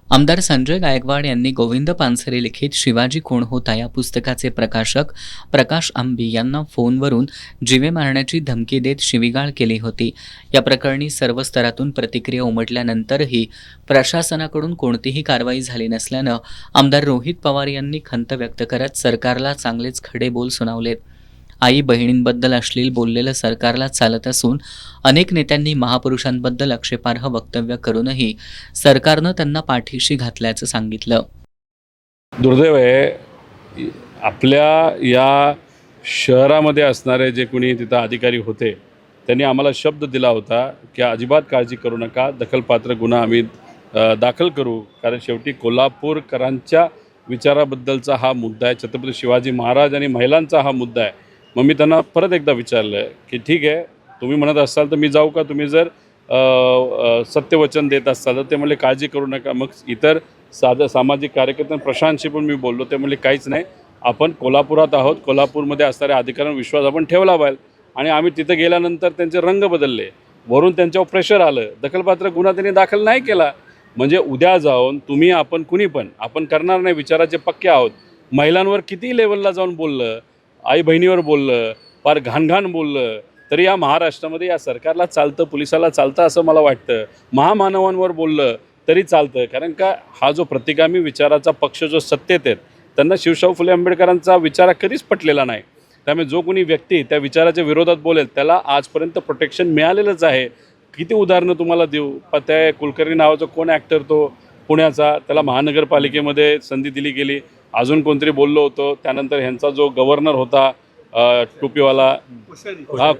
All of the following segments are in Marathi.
आमदार संजय गायकवाड यांनी गोविंद पानसरे लिखित शिवाजी कोण होता या पुस्तकाचे प्रकाशक प्रकाश आंबी यांना फोनवरून जीवे मारण्याची धमकी देत शिवीगाळ केली होती। या प्रकरणी सर्व स्तरातून प्रतिक्रिया उमटल्यानंतरही प्रशासनाकडून कोणतीही कारवाई झाली नसल्यानं आमदार रोहित पवार यांनी खंत व्यक्त करत सरकारला चांगलेच खडे बोल सुनावलेत। आई बहिणींबद्दल अश्लील बोललेलं सरकारला चालत असून अनेक नेत्यांनी महापुरुषांबद्दल आक्षेपार्ह वक्तव्य करूनही सरकारनं त्यांना पाठीशी घातल्याचं सांगितलं। दुर्दैव आहे, आपल्या या शहरामध्ये असणारे जे कोणी तिथं अधिकारी होते त्यांनी आम्हाला शब्द दिला होता की अजिबात काळजी करू नका, दखलपात्र गुन्हा आम्ही दाखल करू, कारण शेवटी कोल्हापूरकरांच्या विचाराबद्दलचा हा मुद्दा आहे, छत्रपती शिवाजी महाराज आणि महिलांचा हा मुद्दा आहे। मग मी त्यांना परत एकदा विचारलं की ठीक आहे, तुम्ही म्हणत असाल तर मी जाऊ का, तुम्ही जर सत्यवचन देत असाल तर ते म्हणले काळजी करू नका। मग इतर सामाजिक कार्यकर्ते प्रशांतशी पण मी बोललो, ते म्हणले काहीच नाही, आपण कोल्हापुरात आहोत, कोल्हापूरमध्ये असणाऱ्या अधिकाऱ्यांवर विश्वास आपण ठेवला पाहिजे। आणि आम्ही तिथं गेल्यानंतर त्यांचे रंग बदलले, वरून त्यांच्यावर प्रेशर आलं, दखलपात्र गुन्हा त्यांनी दाखल नाही केला। म्हणजे उद्या जाऊन तुम्ही आपण कुणी पण आपण करणार नाही, विचाराचे पक्के आहोत। महिलांवर किती लेवलला जाऊन बोललं, आई बहिणीवर बोललं, फार घाणघाण बोललं, तरी या महाराष्ट्रामध्ये या सरकारला चालतं, पोलिसाला चालतं असं मला वाटतं। महामानवांवर बोललं तरी चालतं, कारण का हा जो प्रतिगामी विचाराचा पक्ष जो सत्तेत आहेत त्यांना शिवशाहू फुले आंबेडकरांचा विचार कधीच पटलेला नाही। त्यामुळे जो कोणी व्यक्ती त्या विचाराच्या विरोधात बोलेल त्याला आजपर्यंत प्रोटेक्शन मिळालेलंच आहे। किती उदाहरणं तुम्हाला देऊ, त्या कुलकर्णी नावाचा कोण ॲक्टर तो पुण्याचा, त्याला महानगरपालिकेमध्ये संधी दिली गेली। अजून कोणतरी बोललो होतो, त्यानंतर ह्यांचा जो गव्हर्नर होता टोपीवाला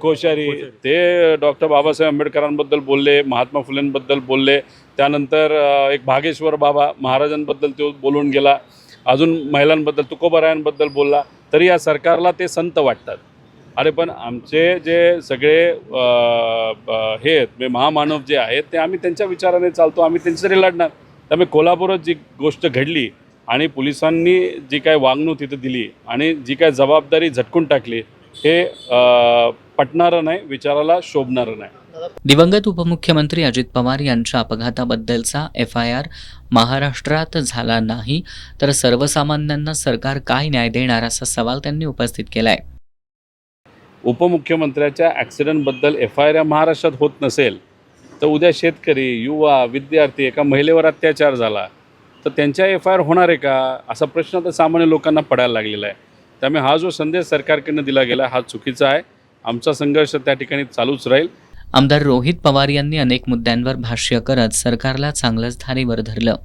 कोश्यारी, ते डॉक्टर बाबासाहेब आंबेडकरांबद्दल बोलले, महात्मा फुलेंबद्दल बोलले, त्यानंतर एक भागेश्वर बाबा महाराजांबद्दल तो बोलून गेला, अजून महिलांबद्दल तुकोबारायांबद्दल बोलला, तरी या सरकारला ते संत वाटतात। अरे पण आमचे जे सगळे हे आहेत महामानव जे आहेत ते आम्ही त्यांच्या विचाराने चालतो, आम्ही त्यांच्यासाठी लढणार। त्यामुळे कोल्हापुरात जी गोष्ट घडली आणि पोलिसांनी जी काय वागणूक तिथं दिली आणि जी काय जबाबदारी झटकून टाकली, हे पटणारं नाही, विचाराला शोभणारं नाही। दिवंगत उपमुख्यमंत्री अजित पवार यांच्या अपघाताबद्दलचा FIR महाराष्ट्रात झाला नाही तर सर्वसामान्यांना सरकार काय न्याय देणार असा सवाल त्यांनी उपस्थित केलाय। उपमुख्यमंत्र्याच्या ॲक्सिडेंटबद्दल FIR महाराष्ट्रात होत नसेल तर उद्या शेतकरी, युवा, विद्यार्थी, एका महिलेवर अत्याचार झाला तर त्यांच्या FIR होणार आहे का, असा प्रश्न तर सामान्य लोकांना पडायला लागलेला आहे। त्यामुळे हा जो संदेश सरकारकडनं दिला गेला हा चुकीचा आहे। आमचा संघर्ष त्या ठिकाणी चालूच राहील। आमदार रोहित पवार यांनी अनेक मुद्द्यांवर भाष्य करत सरकारला चांगलंच धारेवर धरलं।